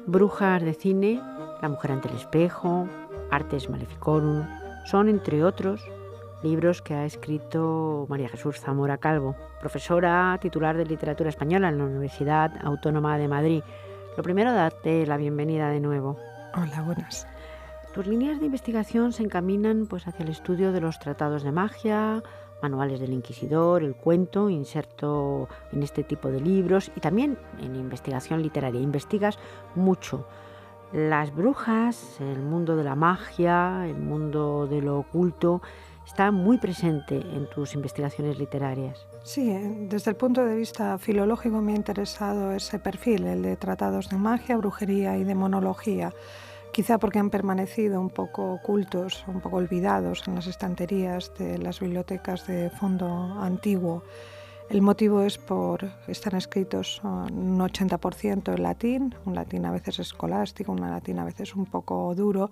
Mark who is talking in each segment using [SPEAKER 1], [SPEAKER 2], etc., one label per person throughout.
[SPEAKER 1] Brujas de cine, La mujer ante el espejo, Artes Maleficorum, son, entre otros, libros que ha escrito María Jesús Zamora Calvo, profesora titular de Literatura Española en la Universidad Autónoma de Madrid. Lo primero, darte la bienvenida de nuevo.
[SPEAKER 2] Hola, buenas.
[SPEAKER 1] Tus líneas de investigación se encaminan hacia el estudio de los tratados de magia, manuales del inquisidor, el cuento, inserto en este tipo de libros, y también en investigación literaria. Investigas mucho las brujas, el mundo de la magia, el mundo de lo oculto. Está muy presente en tus investigaciones literarias.
[SPEAKER 2] Sí, desde el punto de vista filológico me ha interesado ese perfil, el de tratados de magia, brujería y demonología. Quizá porque han permanecido un poco ocultos, un poco olvidados en las estanterías de las bibliotecas de fondo antiguo. El motivo es están escritos un 80% en latín, un latín a veces escolástico, un latín a veces un poco duro.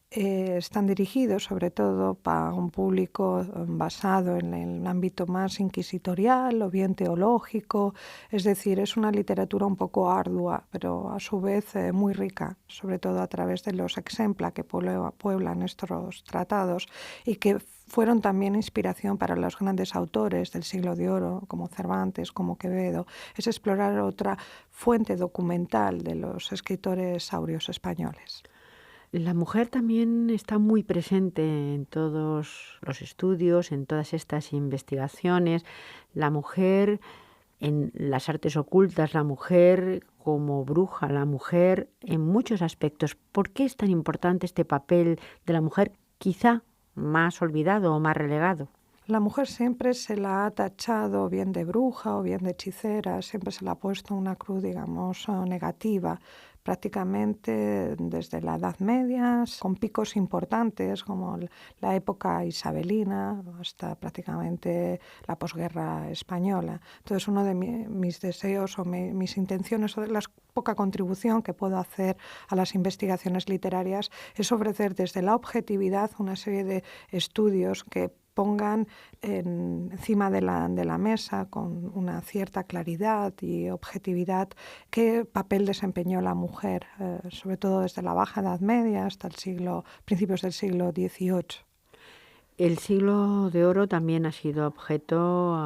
[SPEAKER 2] Están dirigidos sobre todo para un público basado en el ámbito más inquisitorial o bien teológico, es decir, es una literatura un poco ardua, pero a su vez muy rica, sobre todo a través de los exempla que pueblan estos tratados y que fueron también inspiración para los grandes autores del Siglo de Oro, como Cervantes, como Quevedo. Es explorar otra fuente documental de los escritores áureos españoles.
[SPEAKER 1] La mujer también está muy presente en todos los estudios, en todas estas investigaciones. La mujer en las artes ocultas, la mujer como bruja, la mujer en muchos aspectos. ¿Por qué es tan importante este papel de la mujer, quizá más olvidado o más relegado?
[SPEAKER 2] La mujer siempre se la ha tachado bien de bruja o bien de hechicera, siempre se le ha puesto una cruz, digamos, negativa, prácticamente desde la Edad Media, con picos importantes como la época isabelina hasta prácticamente la posguerra española. Entonces, uno de mis deseos o mis intenciones o de la poca contribución que puedo hacer a las investigaciones literarias es ofrecer desde la objetividad una serie de estudios que pongan encima de la mesa con una cierta claridad y objetividad qué papel desempeñó la mujer, sobre todo desde la Baja Edad Media hasta principios del siglo XVIII.
[SPEAKER 1] El Siglo de Oro también ha sido objeto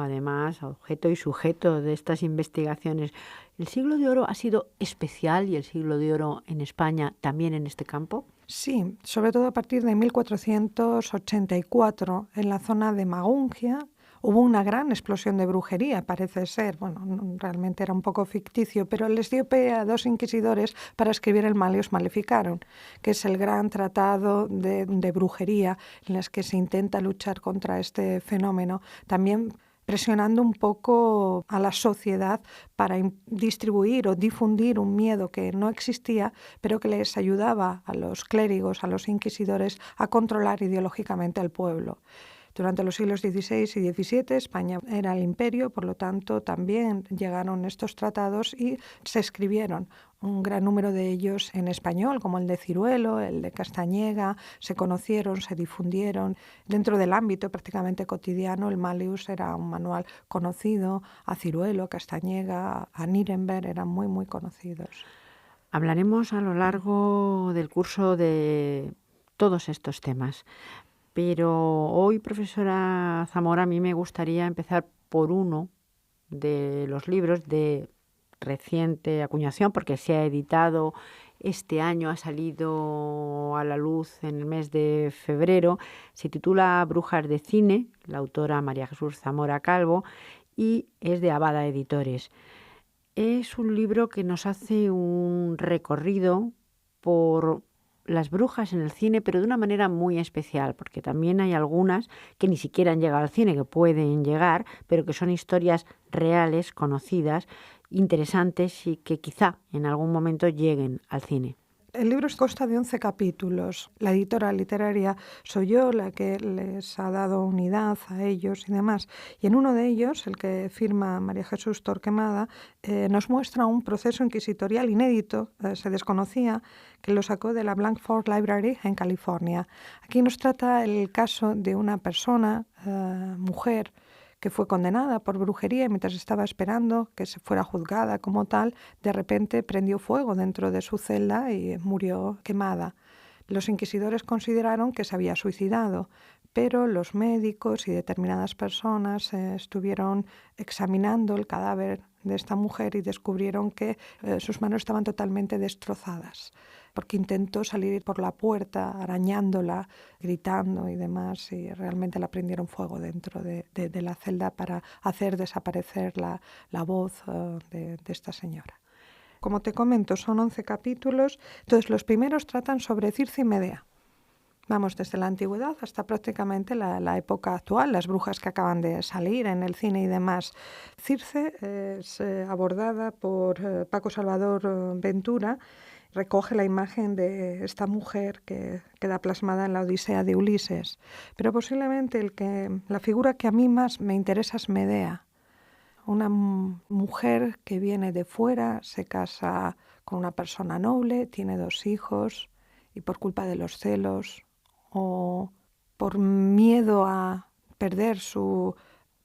[SPEAKER 1] y sujeto de estas investigaciones. ¿El Siglo de Oro ha sido especial y el Siglo de Oro en España también en este campo?
[SPEAKER 2] Sí, sobre todo a partir de 1484, en la zona de Magungia, hubo una gran explosión de brujería, parece ser. Bueno, realmente era un poco ficticio, pero les dio pie a dos inquisidores para escribir el Malleus Maleficarum, que es el gran tratado de brujería en el que se intenta luchar contra este fenómeno. También presionando un poco a la sociedad para distribuir o difundir un miedo que no existía, pero que les ayudaba a los clérigos, a los inquisidores, a controlar ideológicamente al pueblo. Durante los siglos XVI y XVII España era el imperio, por lo tanto también llegaron estos tratados y se escribieron un gran número de ellos en español, como el de Ciruelo, el de Castañega, se conocieron, se difundieron. Dentro del ámbito prácticamente cotidiano, el Malleus era un manual conocido, a Ciruelo, Castañega, a Nuremberg eran muy, muy conocidos.
[SPEAKER 1] Hablaremos a lo largo del curso de todos estos temas. Pero hoy, profesora Zamora, a mí me gustaría empezar por uno de los libros de reciente acuñación, porque se ha editado este año, ha salido a la luz en el mes de febrero. Se titula Brujas de cine, la autora María Jesús Zamora Calvo, y es de Abada Editores. Es un libro que nos hace un recorrido por las brujas en el cine, pero de una manera muy especial, porque también hay algunas que ni siquiera han llegado al cine, que pueden llegar, pero que son historias reales, conocidas, interesantes y que quizá en algún momento lleguen al cine.
[SPEAKER 2] El libro consta de 11 capítulos. La editora literaria soy yo la que les ha dado unidad a ellos y demás. Y en uno de ellos, el que firma María Jesús Torquemada, nos muestra un proceso inquisitorial inédito, se desconocía, que lo sacó de la Blackford Library en California. Aquí nos trata el caso de una persona, mujer, que fue condenada por brujería y mientras estaba esperando que se fuera juzgada como tal, de repente prendió fuego dentro de su celda y murió quemada. Los inquisidores consideraron que se había suicidado, pero los médicos y determinadas personas estuvieron examinando el cadáver de esta mujer y descubrieron que sus manos estaban totalmente destrozadas, porque intentó salir por la puerta arañándola, gritando y demás, y realmente la prendieron fuego dentro de la celda para hacer desaparecer la voz de esta señora. Como te comento, son 11 capítulos. Entonces, los primeros tratan sobre Circe y Medea. Vamos desde la antigüedad hasta prácticamente la época actual, las brujas que acaban de salir en el cine y demás. Circe es abordada por Paco Salvador Ventura. Recoge la imagen de esta mujer que queda plasmada en la Odisea de Ulises. Pero posiblemente la figura que a mí más me interesa es Medea. Una mujer que viene de fuera, se casa con una persona noble, tiene 2 hijos y por culpa de los celos o por miedo a perder su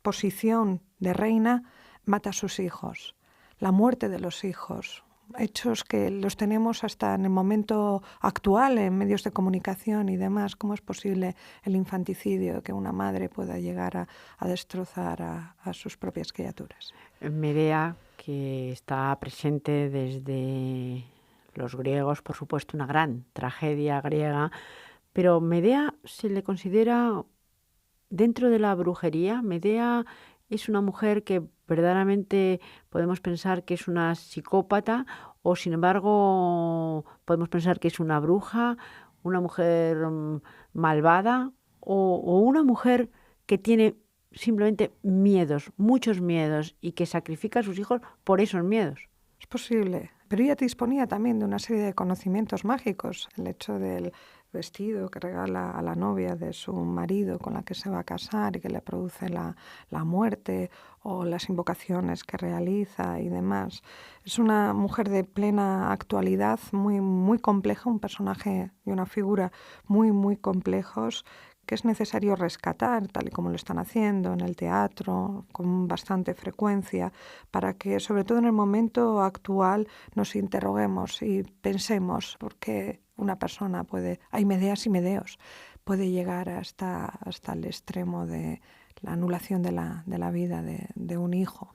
[SPEAKER 2] posición de reina, mata a sus hijos. La muerte de los hijos, hechos que los tenemos hasta en el momento actual en medios de comunicación y demás. ¿Cómo es posible el infanticidio, que una madre pueda llegar a destrozar a sus propias criaturas?
[SPEAKER 1] Medea, que está presente desde los griegos, por supuesto, una gran tragedia griega, pero Medea se le considera dentro de la brujería. Medea es una mujer que verdaderamente podemos pensar que es una psicópata o, sin embargo, podemos pensar que es una bruja, una mujer malvada o una mujer que tiene simplemente miedos, muchos miedos, y que sacrifica a sus hijos por esos miedos.
[SPEAKER 2] Es posible, pero ella disponía también de una serie de conocimientos mágicos. El hecho del vestido que regala a la novia de su marido con la que se va a casar y que le produce la muerte, o las invocaciones que realiza y demás. Es una mujer de plena actualidad, muy, muy compleja, un personaje y una figura muy, muy complejos, que es necesario rescatar, tal y como lo están haciendo en el teatro, con bastante frecuencia, para que, sobre todo en el momento actual, nos interroguemos y pensemos por qué una persona puede, hay Medeas y Medeos, puede llegar hasta el extremo de la anulación de la vida de un hijo.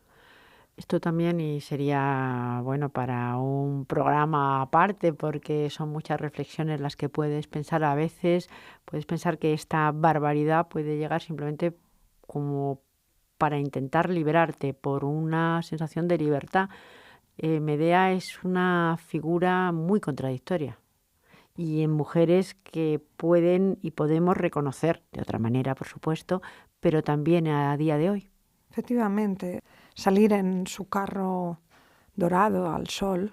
[SPEAKER 1] Esto también y sería bueno para un programa aparte, porque son muchas reflexiones las que puedes pensar a veces. Puedes pensar que esta barbaridad puede llegar simplemente como para intentar liberarte por una sensación de libertad. Medea es una figura muy contradictoria y en mujeres que pueden y podemos reconocer de otra manera, por supuesto, pero también a día de hoy.
[SPEAKER 2] Efectivamente, salir en su carro dorado al sol.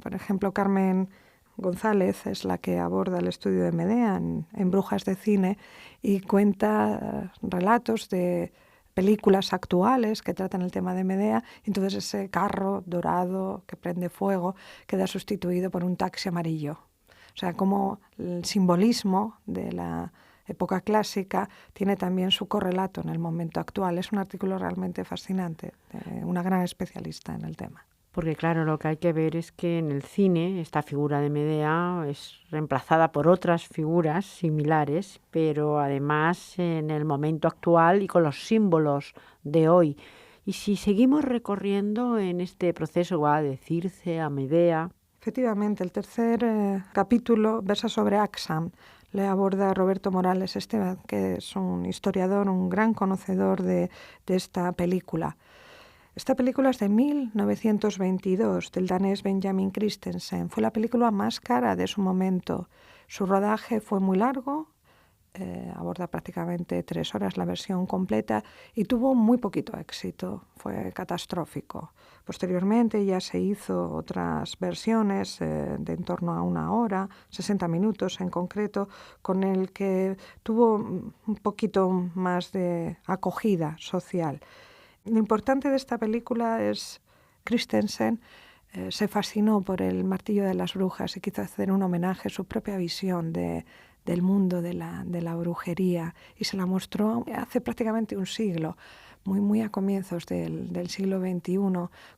[SPEAKER 2] Por ejemplo, Carmen González es la que aborda el estudio de Medea en Brujas de Cine y cuenta relatos de películas actuales que tratan el tema de Medea. Entonces ese carro dorado que prende fuego queda sustituido por un taxi amarillo. O sea, como el simbolismo de la época clásica tiene también su correlato en el momento actual. Es un artículo realmente fascinante, de una gran especialista en el tema.
[SPEAKER 1] Porque claro, lo que hay que ver es que en el cine esta figura de Medea es reemplazada por otras figuras similares, pero además en el momento actual y con los símbolos de hoy. Y si seguimos recorriendo en este proceso, va de Circe a Medea.
[SPEAKER 2] Efectivamente, el tercer capítulo versa sobre Axam. Le aborda Roberto Morales Esteban, que es un historiador, un gran conocedor de esta película. Esta película es de 1922, del danés Benjamin Christensen. Fue la película más cara de su momento. Su rodaje fue muy largo, aborda prácticamente 3 horas la versión completa y tuvo muy poquito éxito, fue catastrófico. Posteriormente ya se hizo otras versiones de en torno a 1 hora, 60 minutos en concreto, con el que tuvo un poquito más de acogida social. Lo importante de esta película es Christensen se fascinó por el martillo de las brujas y quiso hacer un homenaje a su propia visión del mundo de la brujería y se la mostró hace prácticamente un siglo, muy a comienzos del siglo XXI,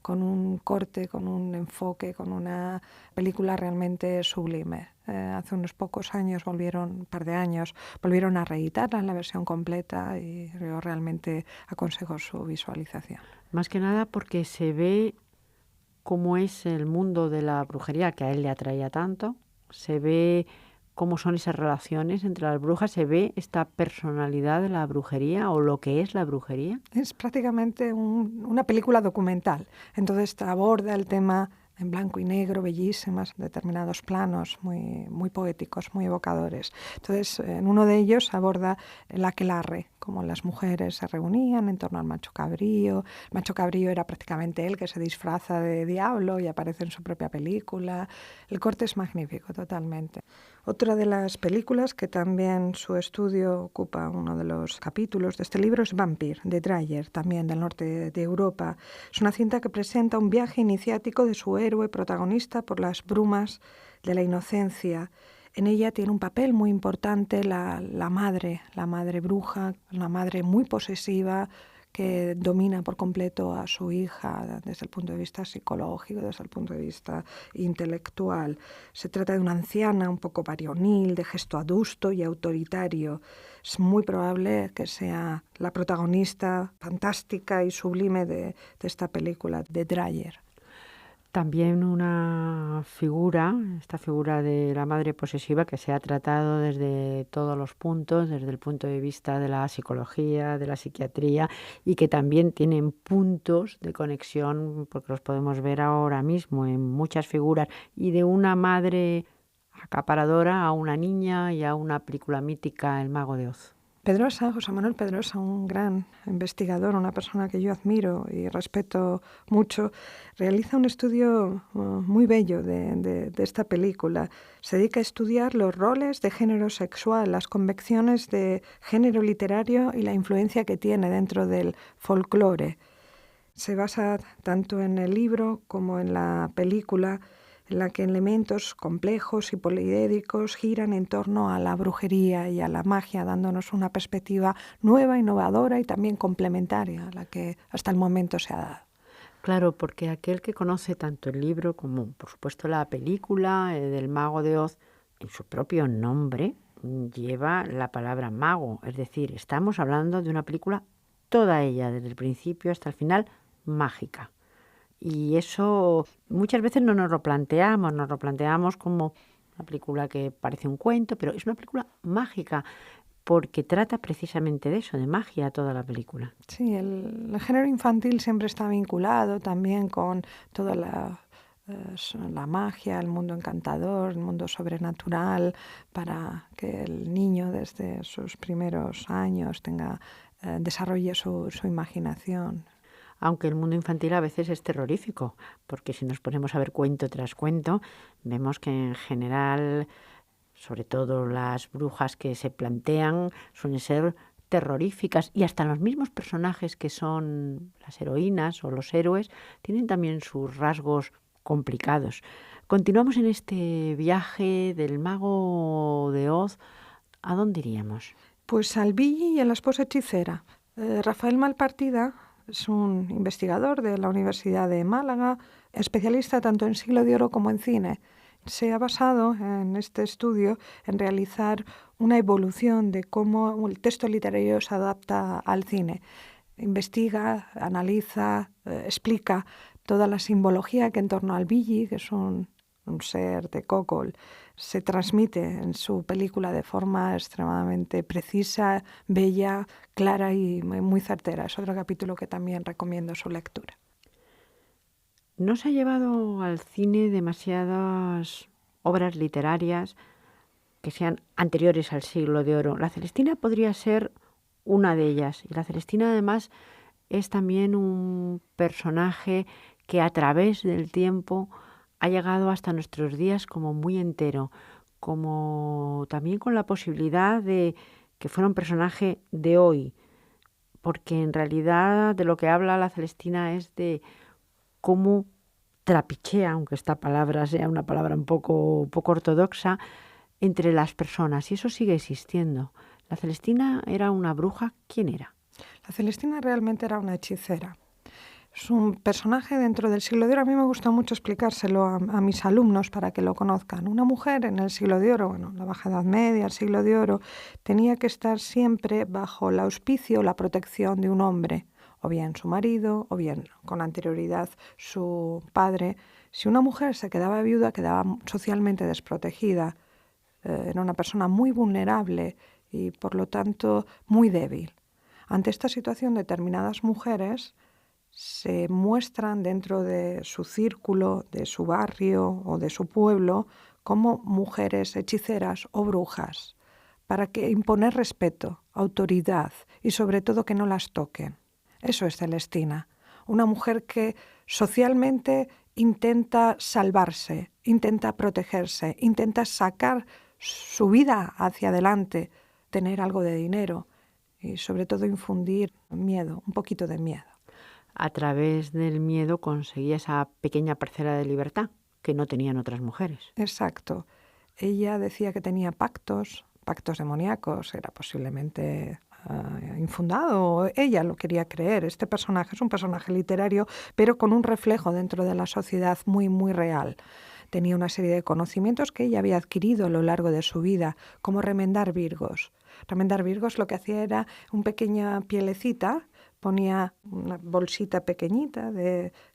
[SPEAKER 2] con un corte, con un enfoque, con una película realmente sublime. Hace unos pocos años, un par de años, volvieron a reeditarla en la versión completa y yo realmente aconsejo su visualización.
[SPEAKER 1] Más que nada porque se ve cómo es el mundo de la brujería que a él le atraía tanto, se ve cómo son esas relaciones entre las brujas, se ve esta personalidad de la brujería o lo que es la brujería.
[SPEAKER 2] Es prácticamente una película documental, entonces aborda el tema en blanco y negro, bellísimas, determinados planos muy poéticos, muy evocadores. Entonces, en uno de ellos aborda el aquelarre, cómo las mujeres se reunían en torno al macho cabrío. El macho cabrío era prácticamente él que se disfraza de diablo y aparece en su propia película. El corte es magnífico, totalmente. Otra de las películas que también su estudio ocupa uno de los capítulos de este libro es Vampire, de Dreyer, también del norte de Europa. Es una cinta que presenta un viaje iniciático de su héroe protagonista por las brumas de la inocencia. En ella tiene un papel muy importante la madre bruja, una madre muy posesiva, que domina por completo a su hija desde el punto de vista psicológico, desde el punto de vista intelectual. Se trata de una anciana un poco varonil, de gesto adusto y autoritario. Es muy probable que sea la protagonista fantástica y sublime de esta película de Dreyer.
[SPEAKER 1] También esta figura de la madre posesiva que se ha tratado desde todos los puntos, desde el punto de vista de la psicología, de la psiquiatría, y que también tienen puntos de conexión, porque los podemos ver ahora mismo en muchas figuras, y de una madre acaparadora a una niña y a una película mítica, El Mago de Oz.
[SPEAKER 2] Pedrosa, José Manuel Pedrosa, un gran investigador, una persona que yo admiro y respeto mucho, realiza un estudio muy bello de esta película. Se dedica a estudiar los roles de género sexual, las convenciones de género literario y la influencia que tiene dentro del folclore. Se basa tanto en el libro como en la película, en la que elementos complejos y poliédricos giran en torno a la brujería y a la magia, dándonos una perspectiva nueva, innovadora y también complementaria a la que hasta el momento se ha dado.
[SPEAKER 1] Claro, porque aquel que conoce tanto el libro como, por supuesto, la película del Mago de Oz, en su propio nombre lleva la palabra mago. Es decir, estamos hablando de una película, toda ella, desde el principio hasta el final, mágica. Y eso muchas veces no nos lo planteamos como una película que parece un cuento, pero es una película mágica, porque trata precisamente de eso, de magia, toda la película.
[SPEAKER 2] Sí, el género infantil siempre está vinculado también con toda la magia, el mundo encantador, el mundo sobrenatural, para que el niño desde sus primeros años desarrolle su imaginación.
[SPEAKER 1] Aunque el mundo infantil a veces es terrorífico, porque si nos ponemos a ver cuento tras cuento, vemos que en general, sobre todo las brujas que se plantean, suelen ser terroríficas, y hasta los mismos personajes que son las heroínas o los héroes tienen también sus rasgos complicados. Continuamos en este viaje del Mago de Oz. ¿A dónde iríamos?
[SPEAKER 2] Pues al Billy y a la esposa hechicera. Rafael Malpartida es un investigador de la Universidad de Málaga, especialista tanto en Siglo de Oro como en cine. Se ha basado en este estudio en realizar una evolución de cómo el texto literario se adapta al cine. Investiga, analiza, explica toda la simbología que en torno al Billy, que es un ser de Gogol, se transmite en su película de forma extremadamente precisa, bella, clara y muy certera. Es otro capítulo que también recomiendo su lectura.
[SPEAKER 1] No se ha llevado al cine demasiadas obras literarias que sean anteriores al Siglo de Oro. La Celestina podría ser una de ellas. Y la Celestina, además, es también un personaje que a través del tiempo ha llegado hasta nuestros días como muy entero, como también con la posibilidad de que fuera un personaje de hoy, porque en realidad de lo que habla la Celestina es de cómo trapichea, aunque esta palabra sea una palabra un poco ortodoxa, entre las personas, y eso sigue existiendo. ¿La Celestina era una bruja? ¿Quién era?
[SPEAKER 2] La Celestina realmente era una hechicera. Es un personaje dentro del Siglo de Oro. A mí me gusta mucho explicárselo a mis alumnos para que lo conozcan. Una mujer en el Siglo de Oro, bueno, la Baja Edad Media, el Siglo de Oro, tenía que estar siempre bajo el auspicio, la protección de un hombre, o bien su marido, o bien con anterioridad su padre. Si una mujer se quedaba viuda, quedaba socialmente desprotegida. Era una persona muy vulnerable y, por lo tanto, muy débil. Ante esta situación, determinadas mujeres se muestran dentro de su círculo, de su barrio o de su pueblo como mujeres hechiceras o brujas, para que imponer respeto, autoridad y sobre todo que no las toquen. Eso es Celestina, una mujer que socialmente intenta salvarse, intenta protegerse, intenta sacar su vida hacia adelante, tener algo de dinero y sobre todo infundir miedo, un poquito de miedo.
[SPEAKER 1] A través del miedo conseguía esa pequeña parcela de libertad que no tenían otras mujeres.
[SPEAKER 2] Exacto. Ella decía que tenía pactos demoníacos, era posiblemente infundado, ella lo quería creer. Este personaje es un personaje literario, pero con un reflejo dentro de la sociedad muy, muy real. Tenía una serie de conocimientos que ella había adquirido a lo largo de su vida, como remendar virgos. Remendar virgos lo que hacía era una pequeña pielecita, ponía una bolsita pequeñita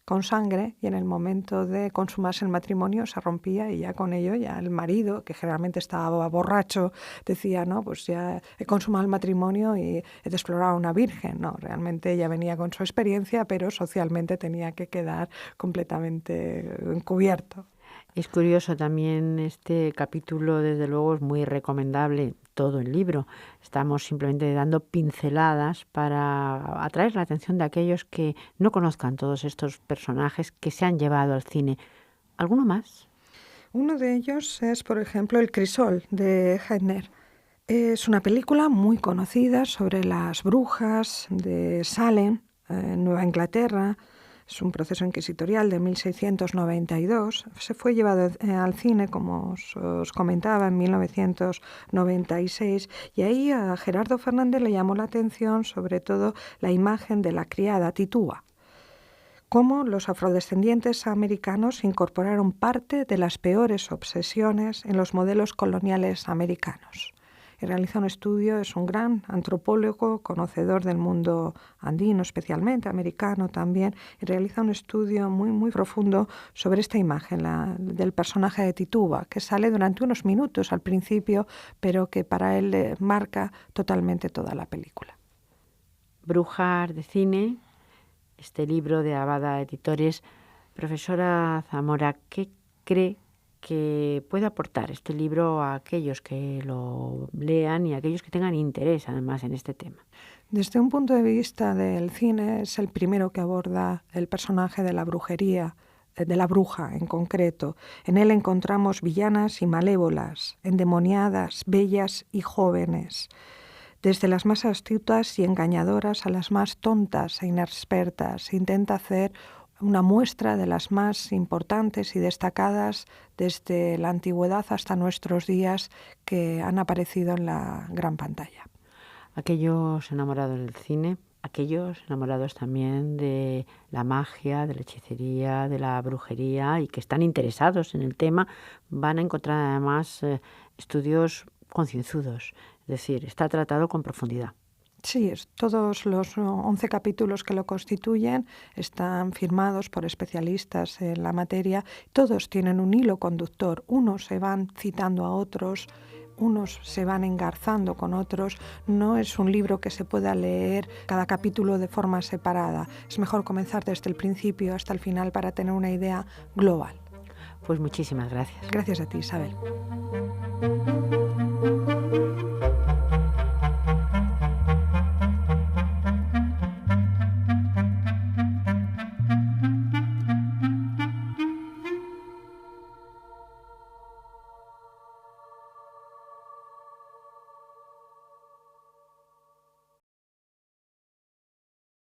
[SPEAKER 2] con sangre y en el momento de consumarse el matrimonio se rompía y ya con ello ya el marido, que generalmente estaba borracho, decía, no, pues ya he consumado el matrimonio y he desflorado a una virgen. No, realmente ella venía con su experiencia, pero socialmente tenía que quedar completamente encubierto.
[SPEAKER 1] Es curioso también este capítulo, desde luego es muy recomendable todo el libro. Estamos simplemente dando pinceladas para atraer la atención de aquellos que no conozcan todos estos personajes que se han llevado al cine. ¿Alguno más?
[SPEAKER 2] Uno de ellos es, por ejemplo, El crisol de Heitner. Es una película muy conocida sobre las brujas de Salem, en Nueva Inglaterra. Es un proceso inquisitorial de 1692. Se fue llevado al cine, como os comentaba, en 1996. Y ahí a Gerardo Fernández le llamó la atención sobre todo la imagen de la criada Titúa. Cómo los afrodescendientes americanos incorporaron parte de las peores obsesiones en los modelos coloniales americanos. Y realiza un estudio, es un gran antropólogo, conocedor del mundo andino, especialmente americano también, y realiza un estudio muy, muy profundo sobre esta imagen del personaje de Tituba, que sale durante unos minutos al principio, pero que para él marca totalmente toda la película.
[SPEAKER 1] Brujas de cine, este libro de Abada Editores. Profesora Zamora, ¿qué cree que puede aportar este libro a aquellos que lo lean y a aquellos que tengan interés además en este tema?
[SPEAKER 2] Desde un punto de vista del cine, es el primero que aborda el personaje de la brujería, de la bruja en concreto. En él encontramos villanas y malévolas, endemoniadas, bellas y jóvenes, desde las más astutas y engañadoras a las más tontas e inexpertas. Intenta hacer una muestra de las más importantes y destacadas desde la antigüedad hasta nuestros días que han aparecido en la gran pantalla.
[SPEAKER 1] Aquellos enamorados del cine, aquellos enamorados también de la magia, de la hechicería, de la brujería y que están interesados en el tema, van a encontrar además estudios concienzudos, es decir, está tratado con profundidad.
[SPEAKER 2] Sí, todos los 11 capítulos que lo constituyen están firmados por especialistas en la materia. Todos tienen un hilo conductor. Unos se van citando a otros, unos se van engarzando con otros. No es un libro que se pueda leer cada capítulo de forma separada. Es mejor comenzar desde el principio hasta el final para tener una idea global.
[SPEAKER 1] Pues muchísimas gracias.
[SPEAKER 2] Gracias a ti, Isabel.